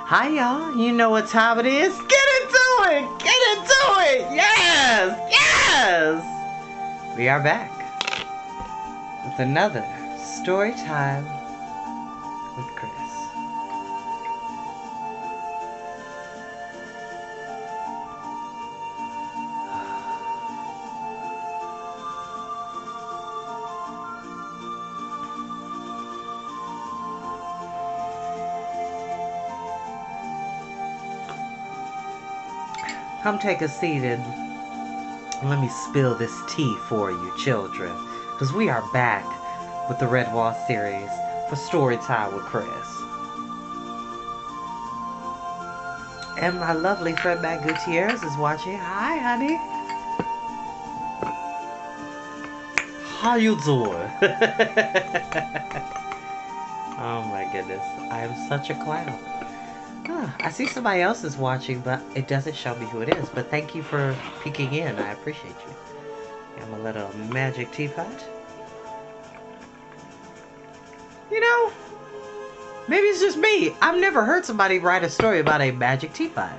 Hi, y'all. You know what time it is. Get into it. Get into it. Yes. Yes. We are back with another story time with Chris. Come take a seat and let me spill this tea for you, children. Because we are back with the Redwall series for Storytime with Chris. And my lovely friend Matt Gutierrez is watching. Hi, honey. How you doing? Oh my goodness. I am such a clown. I see somebody else is watching, but it doesn't show me who it is. But thank you for peeking in. I appreciate you. I'm a little magic teapot. You know, maybe it's just me. I've never heard somebody write a story about a magic teapot.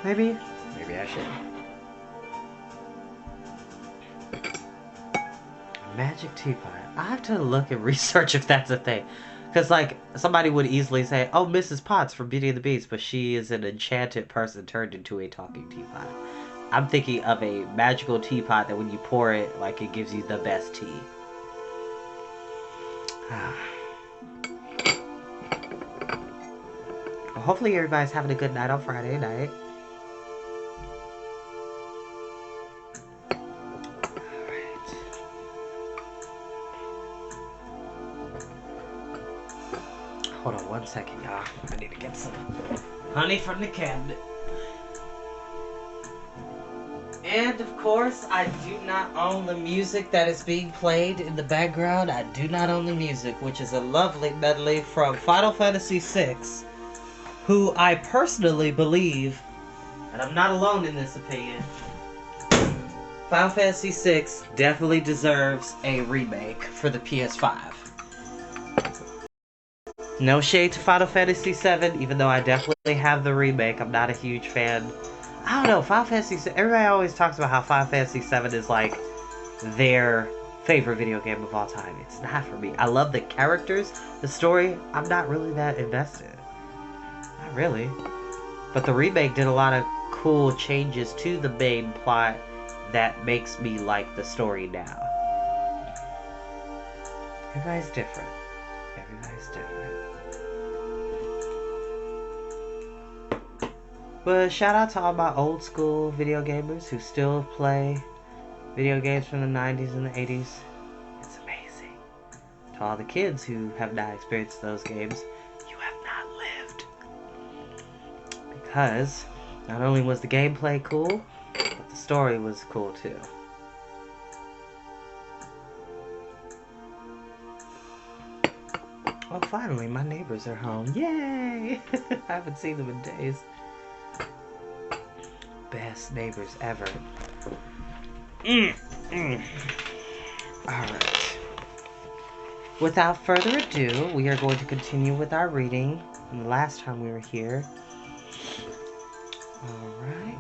Maybe I should. Magic teapot. I have to look and research if that's a thing. Because, like, somebody would easily say, oh, Mrs. Potts from Beauty and the Beast, but she is an enchanted person turned into a talking teapot. I'm thinking of a magical teapot that when you pour it, like, it gives you the best tea. Well, hopefully everybody's having a good night on Friday night. Hold on one second, y'all. I need to get some honey from the cabinet. And of course, I do not own the music that is being played in the background. I do not own the music, which is a lovely medley from Final Fantasy VI, who I personally believe, and I'm not alone in this opinion, Final Fantasy VI definitely deserves a remake for the PS5. No shade to Final Fantasy VII, even though I definitely have the remake. I'm not a huge fan. I don't know, Final Fantasy VII, everybody always talks about how Final Fantasy VII is like their favorite video game of all time. It's not for me. I love the characters, the story. I'm not really that invested. Not really. But the remake did a lot of cool changes to the main plot that makes me like the story now. Everybody's different. Everybody's different. But shout out to all my old school video gamers who still play video games from the 90s and the 80s. It's amazing. To all the kids who have not experienced those games, you have not lived. Because not only was the gameplay cool, but the story was cool too. Oh, finally, my neighbors are home. Yay! I haven't seen them in days. Best neighbors ever. Alright. Without further ado, we are going to continue with our reading from the last time we were here. Alright.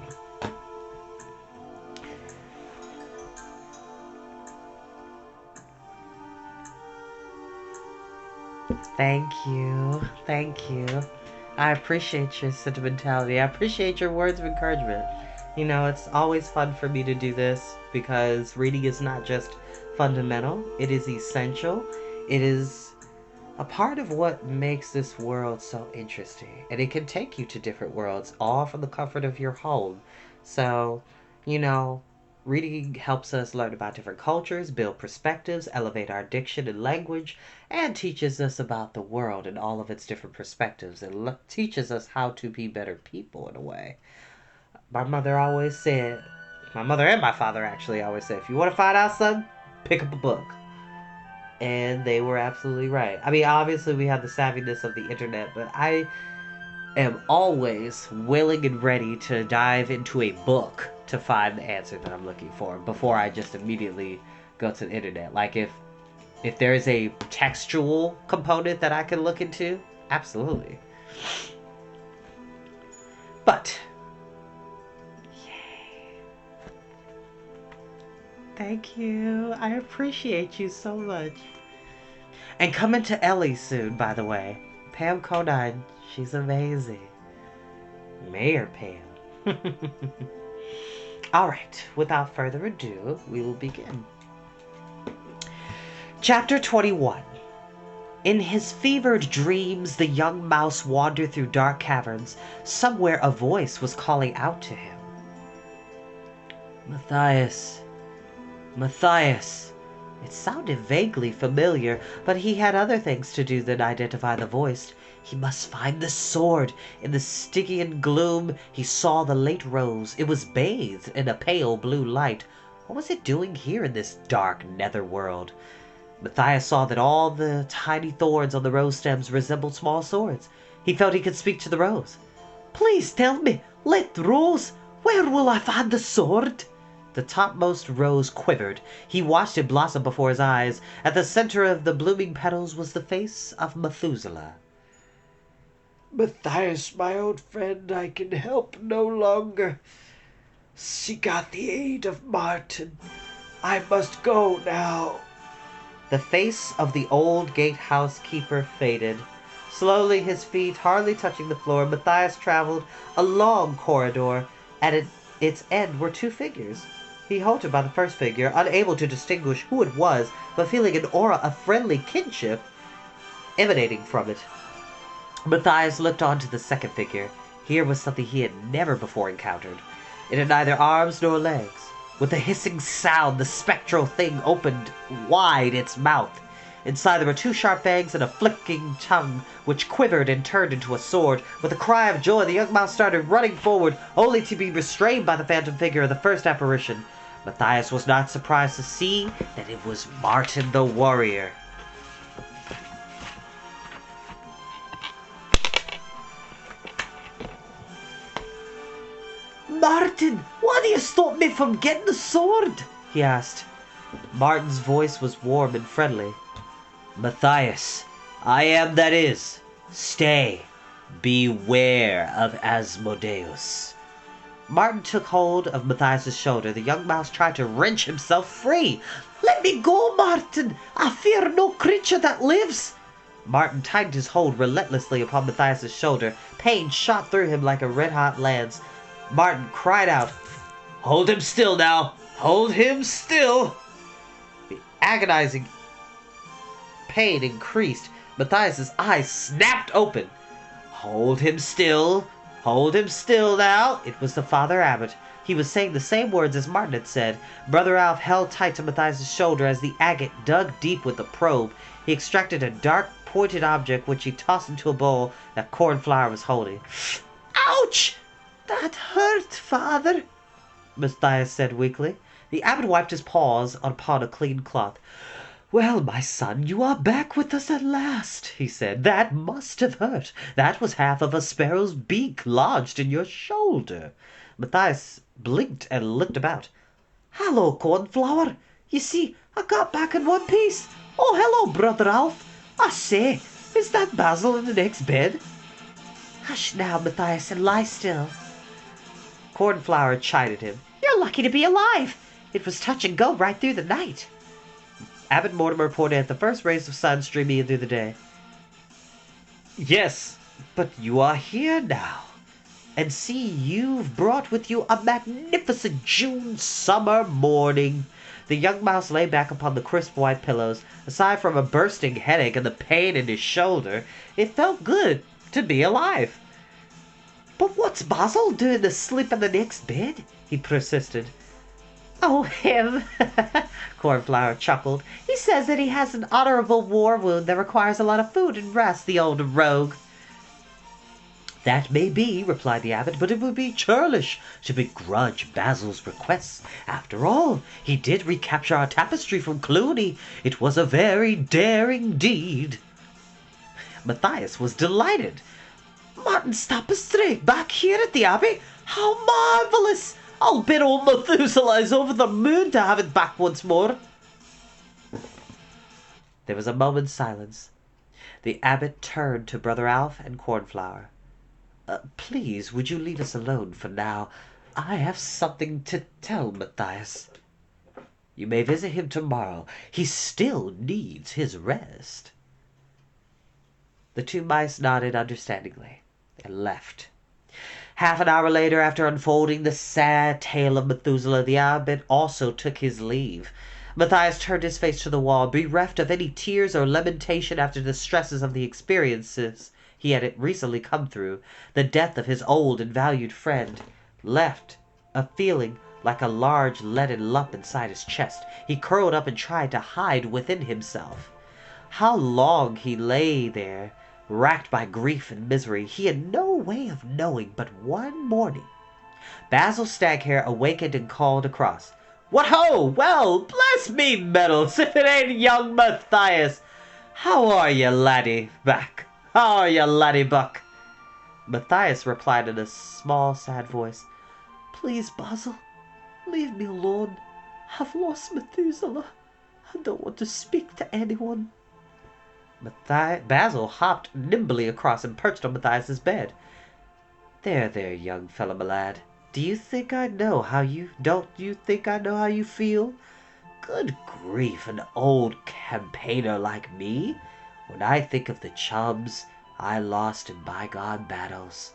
Thank you. Thank you. I appreciate your sentimentality. I appreciate your words of encouragement. You know, it's always fun for me to do this because reading is not just fundamental, it is essential. It is a part of what makes this world so interesting. And it can take you to different worlds, all from the comfort of your home. So, you know, reading helps us learn about different cultures, build perspectives, elevate our diction and language, and teaches us about the world and all of its different perspectives. It teaches us how to be better people in a way. My mother always said, my mother and my father actually always said, if you want to find out something, pick up a book. And they were absolutely right. I mean, obviously we have the savviness of the internet, but I am always willing and ready to dive into a book to find the answer that I'm looking for before I just immediately go to the internet. Like if there is a textual component that I can look into, absolutely. But, yay. Thank you. I appreciate you so much. And coming to Ellie soon, by the way. Pam Conine, she's amazing. Mayor Pam. Alright, without further ado, we will begin. Chapter 21. In his fevered dreams, the young mouse wandered through dark caverns. Somewhere a voice was calling out to him. Matthias. Matthias. It sounded vaguely familiar, but he had other things to do than identify the voice. He must find the sword. In the Stygian gloom, he saw the late rose. It was bathed in a pale blue light. What was it doing here in this dark netherworld? Matthias saw that all the tiny thorns on the rose stems resembled small swords. He felt he could speak to the rose. Please tell me, let rose, where will I find the sword? The topmost rose quivered. He watched it blossom before his eyes. At the center of the blooming petals was the face of Methuselah. Matthias, my old friend, I can help no longer. Seek out the aid of Martin. I must go now. The face of the old gatehouse keeper faded. Slowly, his feet hardly touching the floor, Matthias traveled a long corridor. At its end were two figures. He halted by the first figure, unable to distinguish who it was, but feeling an aura of friendly kinship emanating from it. Matthias looked on to the second figure. Here was something he had never before encountered. It had neither arms nor legs. With a hissing sound, the spectral thing opened wide its mouth. Inside there were two sharp fangs and a flicking tongue, which quivered and turned into a sword. With a cry of joy, the young mouse started running forward, only to be restrained by the phantom figure of the first apparition. Matthias was not surprised to see that it was Martin the warrior. Martin, why do you stop me from getting the sword? He asked. Martin's voice was warm and friendly. Matthias, I am that is. Stay. Beware of Asmodeus. Martin took hold of Matthias' shoulder. The young mouse tried to wrench himself free. Let me go, Martin. I fear no creature that lives. Martin tightened his hold relentlessly upon Matthias' shoulder. Pain shot through him like a red-hot lance. Martin cried out, Hold him still now. Hold him still. The agonizing pain increased. Matthias' eyes snapped open. Hold him still. Hold him still now. It was the Father Abbot. He was saying the same words as Martin had said. Brother Alf held tight to Matthias' shoulder as the agate dug deep with the probe. He extracted a dark, pointed object which he tossed into a bowl that Cornflower was holding. Ouch! That hurt, Father, Matthias said weakly. The abbot wiped his paws upon a clean cloth. Well, my son, you are back with us at last, he said. That must have hurt. That was half of a sparrow's beak lodged in your shoulder. Matthias blinked and looked about. Hello, Cornflower. You see, I got back in one piece. Oh, hello, Brother Alf. I say, is that Basil in the next bed? Hush now, Matthias, and lie still. Cornflower chided him. You're lucky to be alive. It was touch and go right through the night. Abbot Mortimer pointed at the first rays of sun streaming in through the day. Yes, but you are here now. And see, you've brought with you a magnificent June summer morning. The young mouse lay back upon the crisp white pillows. Aside from a bursting headache and the pain in his shoulder, it felt good to be alive. But what's Basil doing asleep in the next bed? He persisted. Oh, him! Cornflower chuckled. He says that he has an honorable war wound that requires a lot of food and rest, the old rogue. That may be, replied the abbot, but it would be churlish to begrudge Basil's requests. After all, he did recapture our tapestry from Cluny. It was a very daring deed. Matthias was delighted. Martin's tapestry back here at the abbey? How marvellous! I'll bet old Methuselah is over the moon to have it back once more. There was a moment's silence. The abbot turned to Brother Alf and Cornflower. Please, would you leave us alone for now? I have something to tell Matthias. You may visit him tomorrow. He still needs his rest. The two mice nodded understandingly and left. Half an hour later, after unfolding the sad tale of Methuselah, the abbot also took his leave. Matthias turned his face to the wall, bereft of any tears or lamentation after the stresses of the experiences he had recently come through. The death of his old and valued friend left a feeling like a large leaden lump inside his chest. He curled up and tried to hide within himself. How long he lay there, racked by grief and misery, he had no way of knowing, but one morning Basil Staghair awakened and called across, "What ho! Well, bless me medals, if it ain't young Matthias! How are ye, laddie back? How are ye, laddie buck?" Matthias replied in a small, sad voice, "Please, Basil, leave me alone. I've lost Methuselah. I don't want to speak to anyone." Basil hopped nimbly across and perched on Matthias's bed. There, young fellow, my lad. Don't you think I know how you feel? Good grief, an old campaigner like me! When I think of the chums I lost in bygone battles.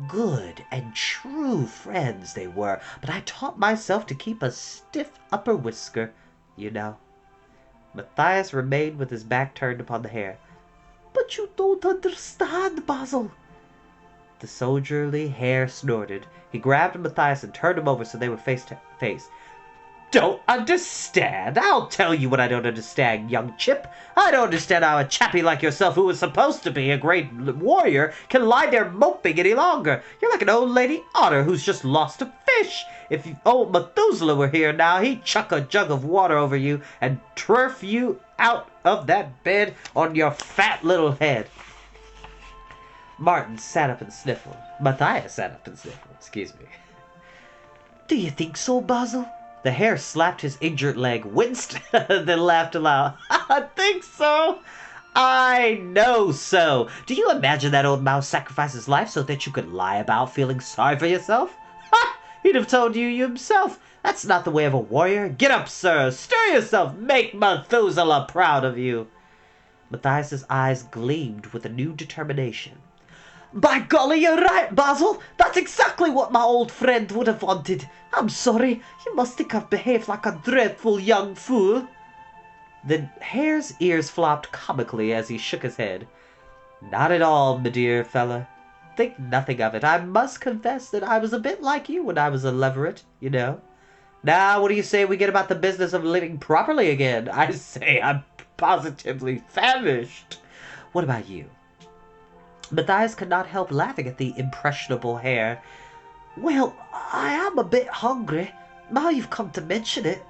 Good and true friends they were, but I taught myself to keep a stiff upper whisker, you know. Matthias remained with his back turned upon the hare. "But you don't understand, Basil." The soldierly hare snorted. He grabbed Matthias and turned him over so they were face to face. "Don't understand? I'll tell you what I don't understand, young chip. I don't understand how a chappie like yourself, who was supposed to be a great warrior, can lie there moping any longer. You're like an old lady otter who's just lost a fish. If old Methuselah were here now, he'd chuck a jug of water over you and turf you out of that bed on your fat little head." Martin sat up and sniffled. Matthias sat up and sniffled, excuse me. "Do you think so, Basil?" The hare slapped his injured leg, winced, then laughed aloud. "I think so. I know so. Do you imagine that old mouse sacrificed his life so that you could lie about feeling sorry for yourself? Ha! He'd have told you himself. That's not the way of a warrior. Get up, sir. Stir yourself. Make Methuselah proud of you." Matthias's eyes gleamed with a new determination. "By golly, you're right, Basil. That's exactly what my old friend would have wanted. I'm sorry. You must think I've behaved like a dreadful young fool." The hare's ears flopped comically as he shook his head. "Not at all, my dear fella. Think nothing of it. I must confess that I was a bit like you when I was a leveret, you know. Now, what do you say we get about the business of living properly again? I say I'm positively famished. What about you?" Matthias could not help laughing at the impressionable hare. "Well, I am a bit hungry, now you've come to mention it."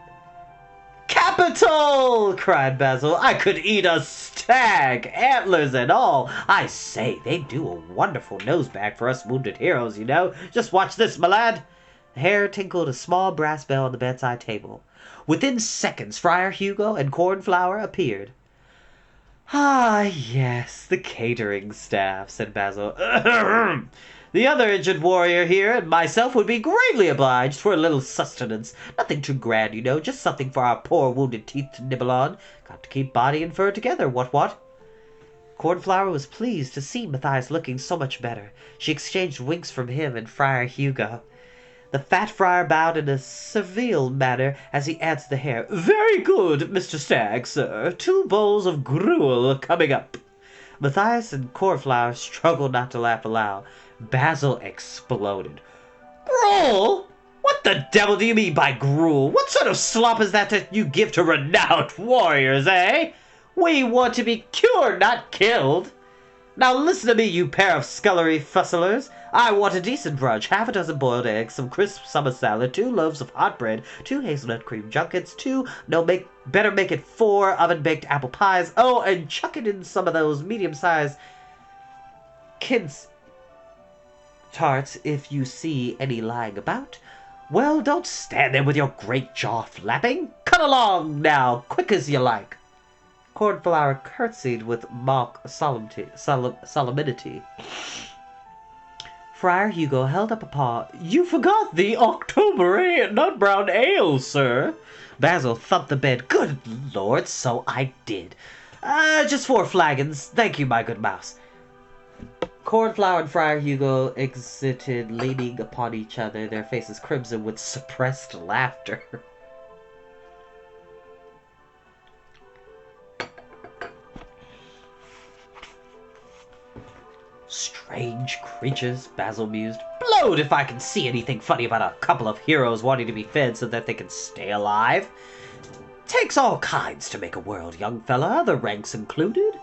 "Capital!" cried Basil. "I could eat a stag, antlers and all. I say, they do a wonderful nosebag for us wounded heroes, you know. Just watch this, my lad." The hare tinkled a small brass bell on the bedside table. Within seconds, Friar Hugo and Cornflower appeared. "Ah, yes, the catering staff," said Basil. "The other injured warrior here and myself would be greatly obliged for a little sustenance. Nothing too grand, you know, just something for our poor wounded teeth to nibble on. Got to keep body and fur together, what?" Cornflower was pleased to see Matthias looking so much better. She exchanged winks from him and Friar Hugo. The fat friar bowed in a servile manner as he answered the hare. "Very good, Mr. Stag, sir. 2 bowls of gruel coming up." Matthias and Cornflower struggled not to laugh aloud. Basil exploded. "Gruel? What the devil do you mean by gruel? What sort of slop is that you give to renowned warriors, eh? We want to be cured, not killed. Now listen to me, you pair of scullery fusslers. I want a decent brunch, 6 boiled eggs, some crisp summer salad, 2 loaves of hot bread, 2 hazelnut cream junkets, better make it 4 oven-baked apple pies. Oh, and chuck it in some of those medium-sized Kins tarts if you see any lying about. Well, don't stand there with your great jaw flapping. Cut along now, quick as you like." Cornflower curtsied with mock solemnity. Friar Hugo held up a paw. "You forgot the October nut brown ale, sir." Basil thumped the bed. "Good Lord, so I did. Just 4 flagons. Thank you, my good mouse." Cornflower and Friar Hugo exited, leaning upon each other, their faces crimson with suppressed laughter. Strange creatures, Basil mused. Blowed if I can see anything funny about a couple of heroes wanting to be fed so that they can stay alive. Takes all kinds to make a world, young fella, other ranks included.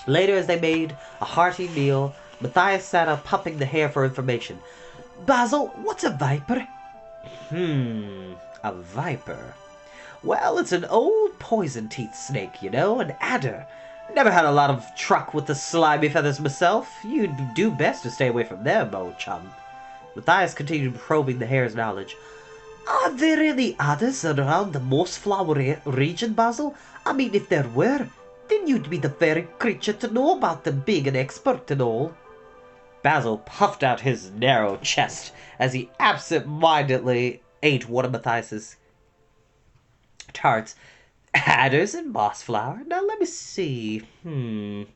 Later, as they made a hearty meal, Matthias sat up pumping the hare for information. "Basil, what's a viper?" A viper. Well, it's an old poison-teeth snake, you know, an adder. Never had a lot of truck with the slimy feathers myself. You'd do best to stay away from them, old chum. Matthias continued probing the hare's knowledge. "Are there any adders around the mossflower region, Basil? I mean, if there were, then you'd be the very creature to know about them, being an expert and all." Basil puffed out his narrow chest as he absent-mindedly ate one of Matthias's tarts. "Adders and mossflower? Now let me see. No,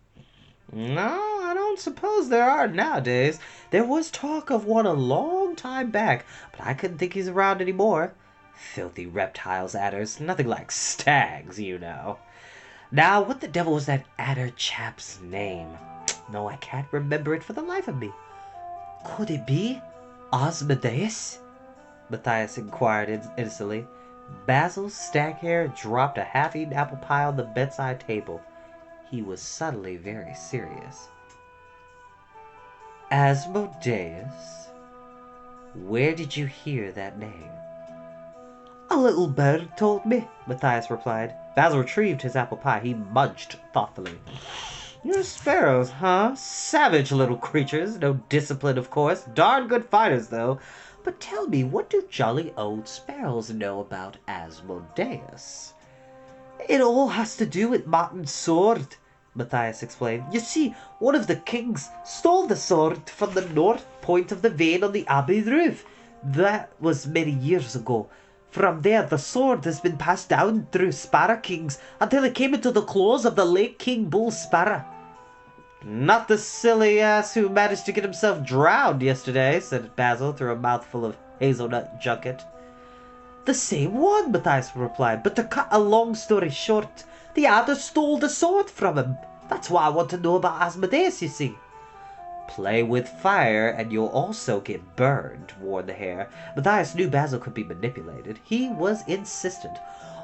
I don't suppose there are nowadays. There was talk of one a long time back, but I couldn't think he's around anymore. Filthy reptiles, adders. Nothing like stags, you know. Now, what the devil was that adder chap's name? No, I can't remember it for the life of me." "Could it be Asmodeus?" Matthias inquired innocently. Basil's stag hair dropped a half-eaten apple pie on the bedside table. He was suddenly very serious. "Asmodeus? Where did you hear that name?" "A little bird told me," Matthias replied. Basil retrieved his apple pie. He munched thoughtfully. "Your sparrows, huh? Savage little creatures. No discipline, of course. Darn good fighters, though. But tell me, what do jolly old sparrows know about Asmodeus?" "It all has to do with Martin's sword," Matthias explained. "You see, one of the kings stole the sword from the north point of the vein on the abbey roof. That was many years ago. From there, the sword has been passed down through sparrow kings until it came into the claws of the late King Bull Sparrow." "Not the silly ass who managed to get himself drowned yesterday," said Basil through a mouthful of hazelnut junket. "The same one," Matthias replied. "But to cut a long story short, the adder stole the sword from him. That's why I want to know about Asmodeus, you see." "Play with fire and you'll also get burned," warned the hare. Matthias knew Basil could be manipulated. He was insistent.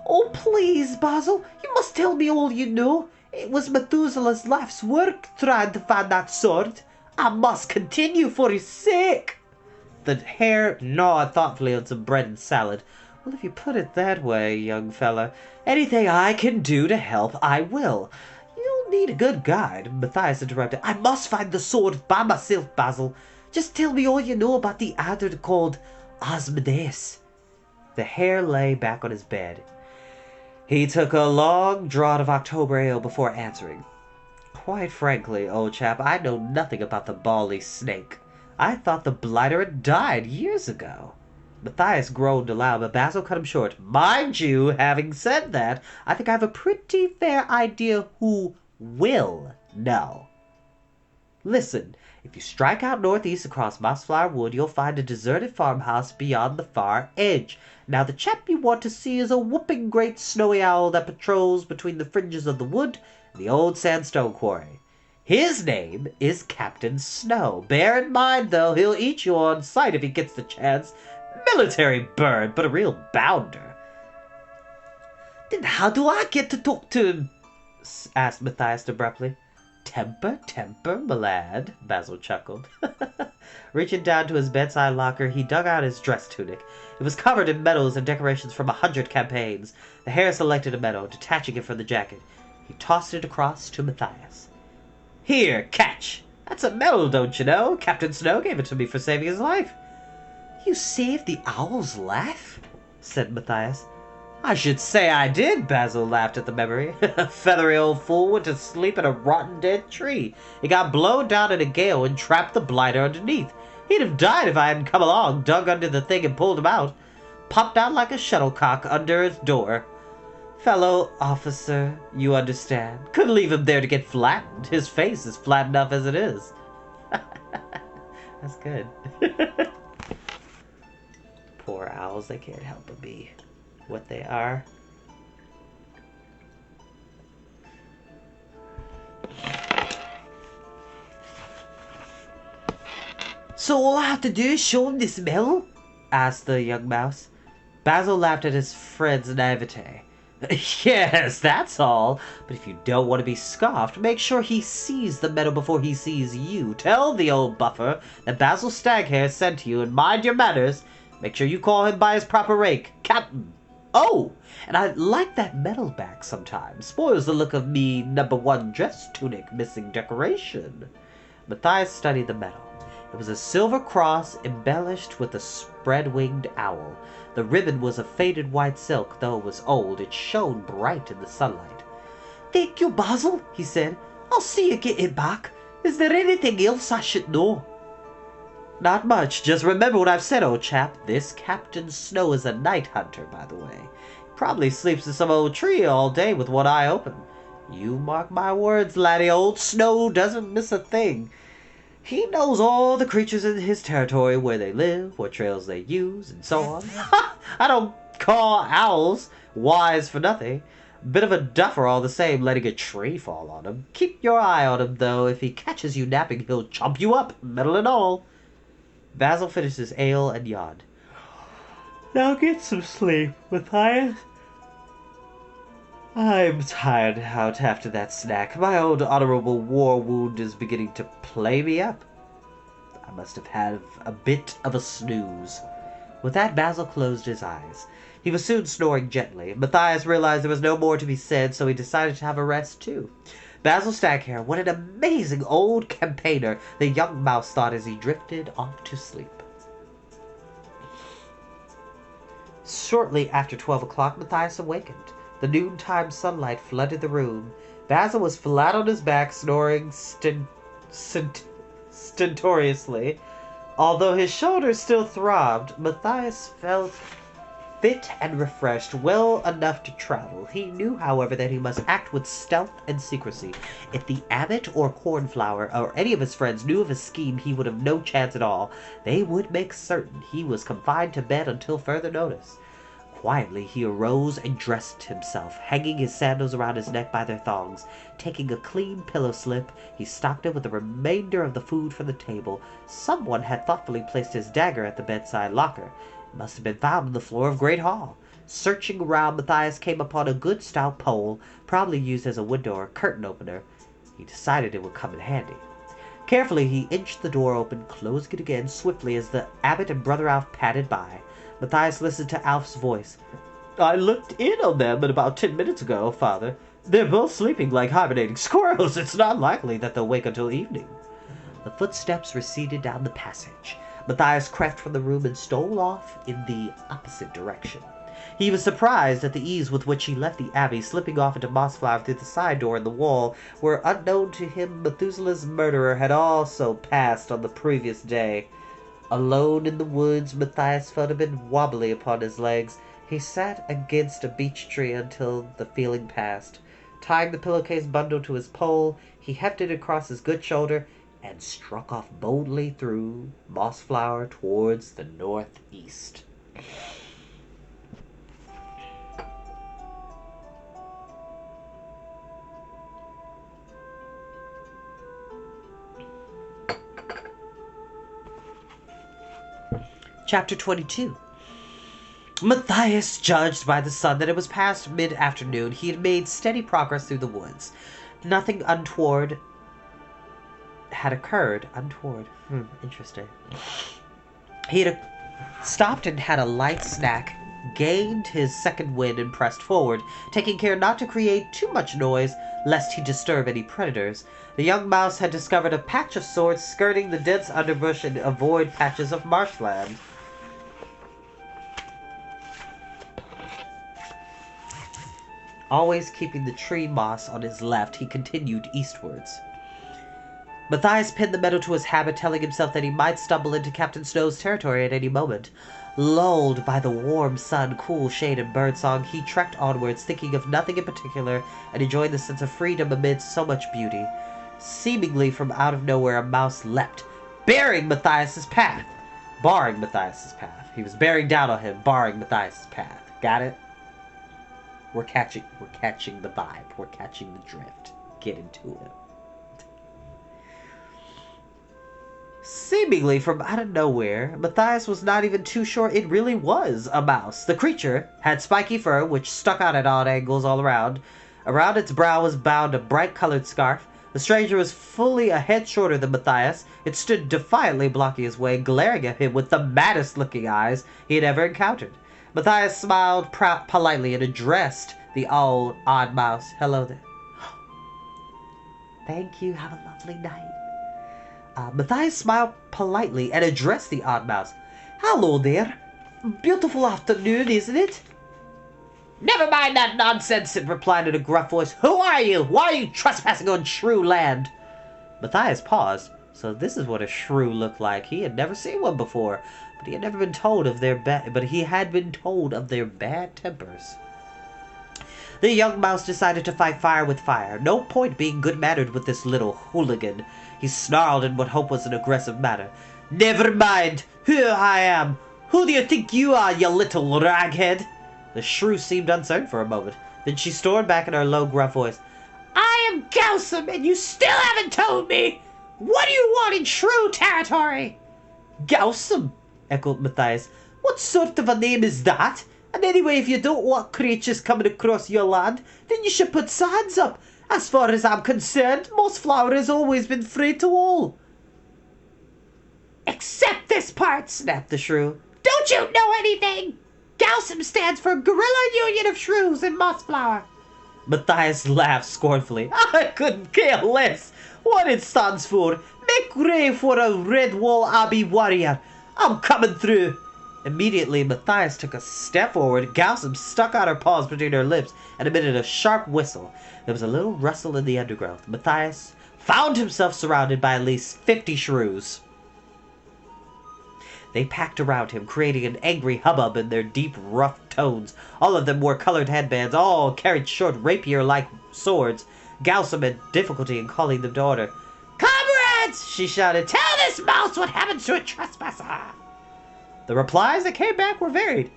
"Oh, please, Basil, you must tell me all you know. It was Methuselah's life's work trying to find that sword. I must continue for his sake." The hare gnawed thoughtfully on some bread and salad. "Well, if you put it that way, young fella, anything I can do to help, I will. You'll need a good guide." Matthias interrupted. "I must find the sword by myself, Basil. Just tell me all you know about the adder called Asmodeus." The hare lay back on his bed. He took a long draught of October ale before answering. "Quite frankly, old chap, I know nothing about the bally snake. I thought the blighter had died years ago." Matthias groaned aloud, but Basil cut him short. "Mind you, having said that, I think I have a pretty fair idea who will know. Listen, if you strike out northeast across Mossflower Wood, you'll find a deserted farmhouse beyond the far edge. Now, the chap you want to see is a whooping great snowy owl that patrols between the fringes of the wood and the old sandstone quarry. His name is Captain Snow. Bear in mind, though, he'll eat you on sight if he gets the chance. Military bird, but a real bounder." "Then how do I get to talk to him?" asked Matthias abruptly. Temper, my lad," Basil chuckled. Reaching down to his bedside locker, he dug out his dress tunic. It was covered in medals and decorations from 100 campaigns. The hare selected a medal, detaching it from the jacket. He tossed it across to Matthias. "Here, catch! That's a medal, don't you know? Captain Snow gave it to me for saving his life." "You saved the owl's life?" said Matthias. I should say I did, Basil laughed at the memory. Feathery old fool went to sleep in a rotten dead tree. He got blown down in a gale and trapped the blighter underneath. He'd have died if I hadn't come along, dug under the thing and pulled him out. Popped out like a shuttlecock under its door. Fellow officer, you understand. Couldn't leave him there to get flattened. His face is flat enough as it is. That's good. Poor owls, they can't help but be what they are. So all I have to do is show him this medal? Asked the young mouse. Basil laughed at his friend's naivete. Yes, that's all. But if you don't want to be scoffed, make sure he sees the medal before he sees you. Tell the old buffer that Basil Staghair sent you, and mind your manners. Make sure you call him by his proper rank, Captain. Oh, and I'd like that medal back sometime. Spoils the look of me #1 dress tunic missing decoration. Matthias studied the medal. It was a silver cross embellished with a spread-winged owl. The ribbon was of faded white silk, though it was old. It shone bright in the sunlight. "Thank you, Basil," he said. "I'll see you get it back. Is there anything else I should know?" "Not much. Just remember what I've said, old chap. This Captain Snow is a night hunter, by the way. He probably sleeps in some old tree all day with one eye open. You mark my words, laddie, old Snow doesn't miss a thing. He knows all the creatures in his territory, where they live, what trails they use, and so on. I don't call owls wise for nothing. Bit of a duffer all the same, letting a tree fall on him. Keep your eye on him, though. If he catches you napping, he'll chomp you up, medal and all." Basil finished his ale and yawned. Now get some sleep, Matthias. I'm tired out after that snack. My old honorable war wound is beginning to play me up. I must have had a bit of a snooze. With that, Basil closed his eyes. He was soon snoring gently. Matthias realized there was no more to be said, so he decided to have a rest too. Basil Staghair, what an amazing old campaigner, the young mouse thought as he drifted off to sleep. Shortly after 12 o'clock, Matthias awakened. The noontime sunlight flooded the room. Basil was flat on his back, snoring stentoriously. Although his shoulders still throbbed, Matthias felt fit and refreshed, well enough to travel. He knew, however, that he must act with stealth and secrecy. If the abbot or Cornflower or any of his friends knew of his scheme, he would have no chance at all. They would make certain he was confined to bed until further notice. Quietly he arose and dressed himself, hanging his sandals around his neck by their thongs. Taking a clean pillow slip, he stocked it with the remainder of the food from the table. Someone had thoughtfully placed his dagger at the bedside locker. It must have been found on the floor of Great Hall. Searching around, Matthias came upon a good stout pole, probably used as a window or curtain opener. He decided it would come in handy. Carefully he inched the door open, closing it again swiftly as the abbot and Brother Alf padded by. Matthias listened to Alf's voice. "I looked in on them about 10 minutes ago, Father. They're both sleeping like hibernating squirrels. It's not likely that they'll wake until evening." The footsteps receded down the passage. Matthias crept from the room and stole off in the opposite direction. He was surprised at the ease with which he left the abbey, slipping off into Mossflower through the side door in the wall, where unknown to him Methuselah's murderer had also passed on the previous day. Alone in the woods, Matthias felt a bit wobbly upon his legs. He sat against a beech tree until the feeling passed. Tying the pillowcase bundle to his pole, he hefted it across his good shoulder and struck off boldly through Mossflower towards the northeast. Chapter 22. Matthias judged by the sun that it was past mid-afternoon. He had made steady progress through the woods. Nothing untoward had occurred. Interesting. He had stopped and had a light snack, gained his second wind, and pressed forward, taking care not to create too much noise, lest he disturb any predators. The young mouse had discovered a patch of sorts skirting the dense underbrush and avoid patches of marshland. Always keeping the tree moss on his left, he continued eastwards. Matthias pinned the meadow to his habit, telling himself that he might stumble into Captain Snow's territory at any moment. Lulled by the warm sun, cool shade, and birdsong, he trekked onwards, thinking of nothing in particular, and enjoying the sense of freedom amidst so much beauty. Seemingly from out of nowhere, a mouse leapt, barring Matthias's path. Barring Matthias's path. He was bearing down on him, barring Matthias's path. Got it? We're catching the vibe. We're catching the drift. Get into it. Seemingly from out of nowhere, Matthias was not even too sure it really was a mouse. The creature had spiky fur, which stuck out at odd angles all around. Around its brow was bound a bright-colored scarf. The stranger was fully a head shorter than Matthias. It stood defiantly blocking his way, glaring at him with the maddest-looking eyes he had ever encountered. Matthias smiled politely and addressed the odd mouse. Hello there. Thank you. Have a lovely night. Matthias smiled politely and addressed the odd mouse. Hello there. Beautiful afternoon, isn't it? Never mind that nonsense, it replied in a gruff voice. Who are you? Why are you trespassing on shrew land? Matthias paused. So this is what a shrew looked like. He had never seen one before, but he had never been told of their bad tempers. The young mouse decided to fight fire with fire. No point being good-mannered with this little hooligan. He snarled in what Hope was an aggressive manner. Never mind who I am. Who do you think you are, you little raghead? The shrew seemed uncertain for a moment. Then she stormed back in her low, gruff voice. I am Gowsome, and you still haven't told me. What do you want in shrew territory? Gowsome, echoed Matthias. What sort of a name is that? And anyway, if you don't want creatures coming across your land, then you should put signs up. As far as I'm concerned, Mossflower has always been free to all. Except this part, snapped the shrew. Don't you know anything? Gowsome stands for Guerrilla Union of Shrews in Mossflower. Matthias laughed scornfully. I couldn't care less what it stands for. Make way for a Redwall Abbey warrior. I'm coming through. Immediately, Matthias took a step forward. Gowsome stuck out her paws between her lips and emitted a sharp whistle. There was a little rustle in the undergrowth. Matthias found himself surrounded by at least 50 shrews. They packed around him, creating an angry hubbub in their deep, rough tones. All of them wore colored headbands, all carried short, rapier-like swords. Gowsome had difficulty in calling them to order. Comrades, she shouted, tell this mouse what happens to a trespasser. The replies that came back were varied.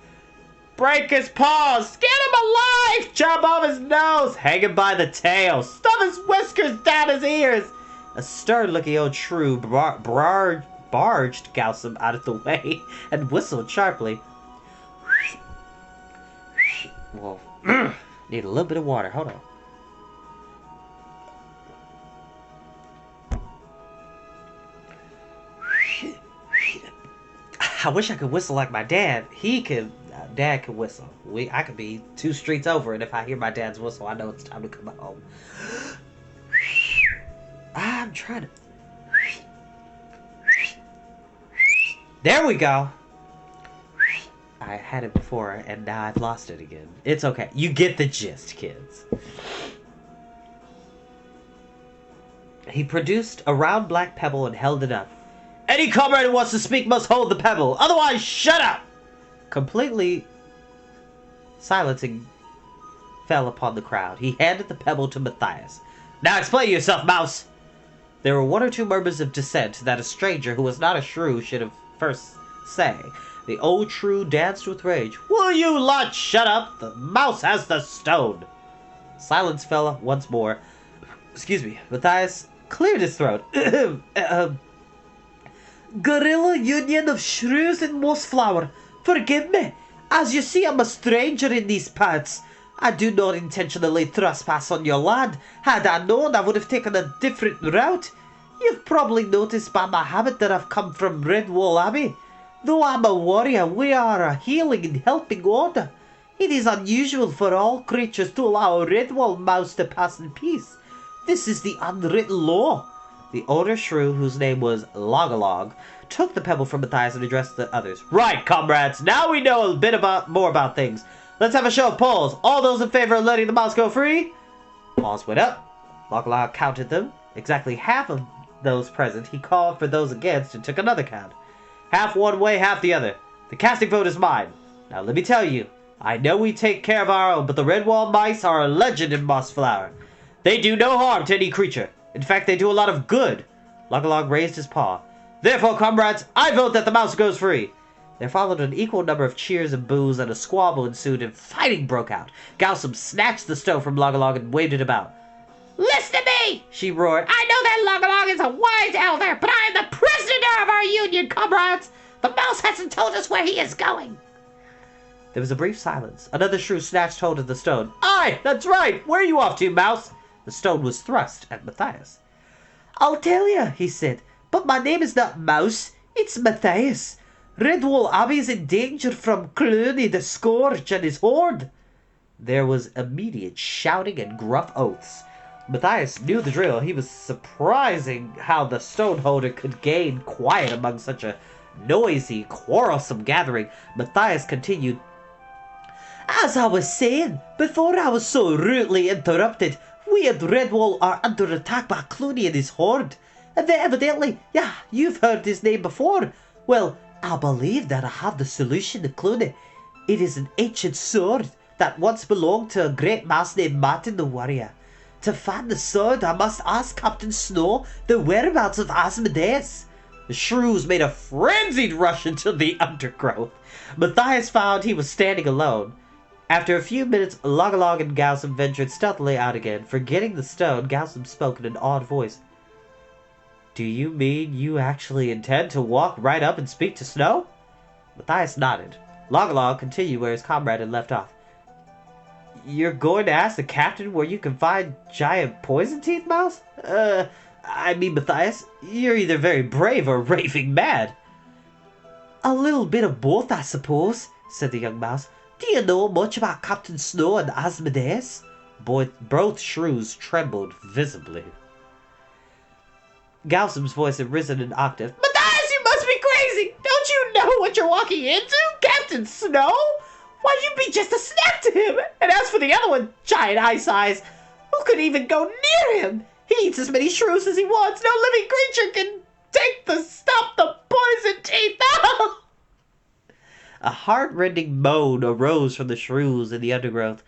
Break his paws, skin him alive, chop off his nose, hang him by the tail, stuff his whiskers down his ears. A stern-looking old shrew barged Gowsome out of the way and whistled sharply. Well, need a little bit of water. Hold on. I wish I could whistle like my dad. Dad could whistle. I could be 2 streets over, and if I hear my dad's whistle, I know it's time to come home. I'm trying to... There we go. I had it before, and now I've lost it again. It's okay. You get the gist, kids. He produced a round black pebble and held it up. Any comrade who wants to speak must hold the pebble. Otherwise, shut up! Completely silencing fell upon the crowd. He handed the pebble to Matthias. Now explain yourself, mouse! There were 1 or 2 murmurs of dissent that a stranger who was not a shrew should have first say. The old shrew danced with rage. Will you lot shut up? The mouse has the stone. Silence fell once more. Excuse me. Matthias cleared his throat. Guerrilla Union of Shrews in Mossflower. Forgive me. As you see, I'm a stranger in these parts. I do not intentionally trespass on your land. Had I known, I would have taken a different route. You've probably noticed by my habit that I've come from Redwall Abbey. Though I'm a warrior, we are a healing and helping order. It is unusual for all creatures to allow a Redwall mouse to pass in peace. This is the unwritten law. The older shrew, whose name was Logalog, took the pebble from Matthias and addressed the others. Right, comrades, now we know a bit more about things. Let's have a show of polls. All those in favor of letting the mouse go free? Paws went up. Log counted them. Exactly half of those present, he called for those against and took another count. Half one way, half the other. The casting vote is mine. Now let me tell you, I know we take care of our own, but the Redwall mice are a legend in Mossflower. They do no harm to any creature. In fact, they do a lot of good. Log raised his paw. Therefore, comrades, I vote that the mouse goes free. There followed an equal number of cheers and boos, and a squabble ensued, and fighting broke out. Gaussum snatched the stone from Log and waved it about. Listen to me, she roared. I know that Log is a wise elder, but I am the prisoner of our union, comrades. The mouse hasn't told us where he is going. There was a brief silence. Another shrew snatched hold of the stone. Aye, that's right. Where are you off to, mouse? The stone was thrust at Matthias. I'll tell you, he said, but my name is not Mouse, it's Matthias. Redwall Abbey is in danger from Clooney the Scourge and his horde. There was immediate shouting and gruff oaths. Matthias knew the drill. He was surprising how the stoneholder could gain quiet among such a noisy, quarrelsome gathering. Matthias continued, As I was saying, before I was so rudely interrupted, we at Redwall are under attack by Clooney and his horde. And they evidently, you've heard his name before. Well, I believe that I have the solution to Clooney. It is an ancient sword that once belonged to a great mouse named Martin the Warrior. To find the sword, I must ask Captain Snow the whereabouts of Asmodeus. The shrews made a frenzied rush into the undergrowth. Matthias found he was standing alone. After a few minutes, Log and Gaussum ventured stealthily out again. Forgetting the stone, Gaussum spoke in an awed voice. Do you mean you actually intend to walk right up and speak to Snow? Matthias nodded. Log continued where his comrade had left off. You're going to ask the captain where you can find giant poison teeth, Mouse? I mean, Matthias, you're either very brave or raving mad. A little bit of both, I suppose, said the young mouse. Do you know much about Captain Snow and Asmodeus? Both shrews trembled visibly. Gaussum's voice had risen an octave. Matthias, you must be crazy! Don't you know what you're walking into? Captain Snow? Why, you'd be just a snack to him! And as for the other one, giant ice eyes, who could even go near him? He eats as many shrews as he wants. No living creature can stop the poison teeth out! A heart-rending moan arose from the shrews in the undergrowth.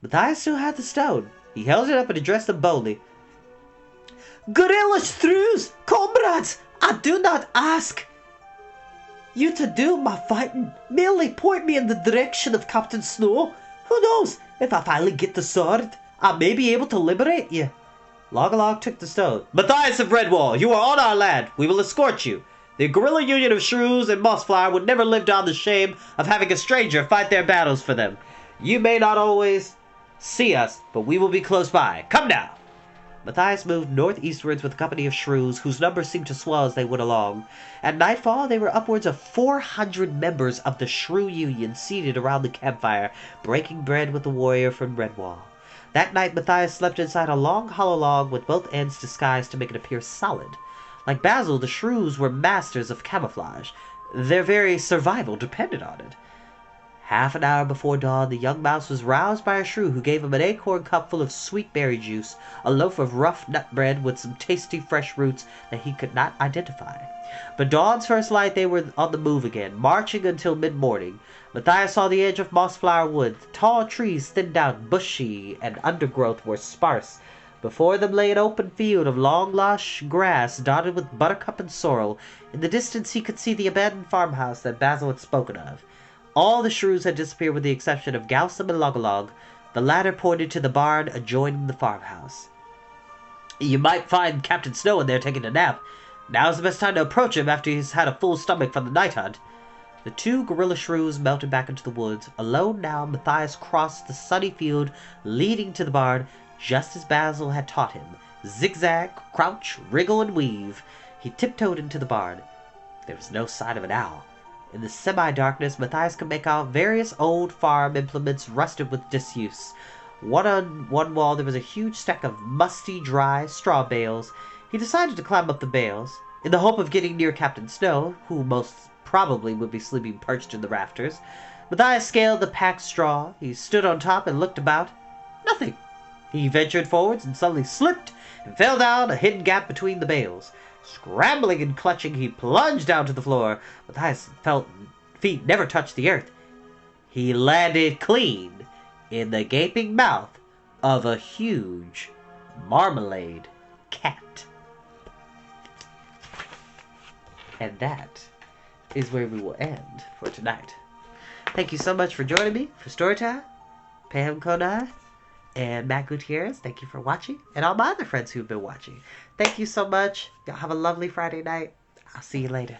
Matthias still had the stone. He held it up and addressed them boldly. Gorilla shrews, comrades, I do not ask you to do my fighting. Merely point me in the direction of Captain Snow. Who knows, if I finally get the sword, I may be able to liberate you. Log took the stone. Matthias of Redwall, you are on our land. We will escort you. The guerrilla union of shrews and mossflower would never live down the shame of having a stranger fight their battles for them. You may not always see us, but we will be close by. Come now. Matthias moved northeastwards with a company of shrews, whose numbers seemed to swell as they went along. At nightfall, there were upwards of 400 members of the Shrew Union seated around the campfire, breaking bread with the warrior from Redwall. That night, Matthias slept inside a long hollow log with both ends disguised to make it appear solid. Like Basil, the shrews were masters of camouflage. Their very survival depended on it. Half an hour before dawn, the young mouse was roused by a shrew who gave him an acorn cup full of sweet berry juice, a loaf of rough nut bread with some tasty fresh roots that he could not identify. But dawn's first light they were on the move again, marching until mid-morning. Matthias saw the edge of Mossflower Wood. Tall trees thinned out, bushy, and undergrowth were sparse. Before them lay an open field of long lush grass dotted with buttercup and sorrel. In the distance he could see the abandoned farmhouse that Basil had spoken of. All the shrews had disappeared with the exception of Gaussum and Log. The latter pointed to the barn adjoining the farmhouse. You might find Captain Snow in there taking a nap. Now's the best time to approach him after he's had a full stomach from the night hunt. The two gorilla shrews melted back into the woods. Alone now, Matthias crossed the sunny field leading to the barn, just as Basil had taught him. Zigzag, crouch, wriggle, and weave. He tiptoed into the barn. There was no sign of an owl. In the semi-darkness, Matthias could make out various old farm implements rusted with disuse. On one wall there was a huge stack of musty, dry straw bales. He decided to climb up the bales, in the hope of getting near Captain Snow, who most probably would be sleeping perched in the rafters. Matthias scaled the packed straw. He stood on top and looked about. Nothing. He ventured forwards and suddenly slipped and fell down a hidden gap between the bales. Scrambling and clutching, he plunged down to the floor. Matthias' feet never touched the earth. He landed clean in the gaping mouth of a huge marmalade cat. And that is where we will end for tonight. Thank you so much for joining me for Storytime. Pam Konai and Matt Gutierrez, thank you for watching. And all my other friends who've been watching. Thank you so much. Y'all have a lovely Friday night. I'll see you later.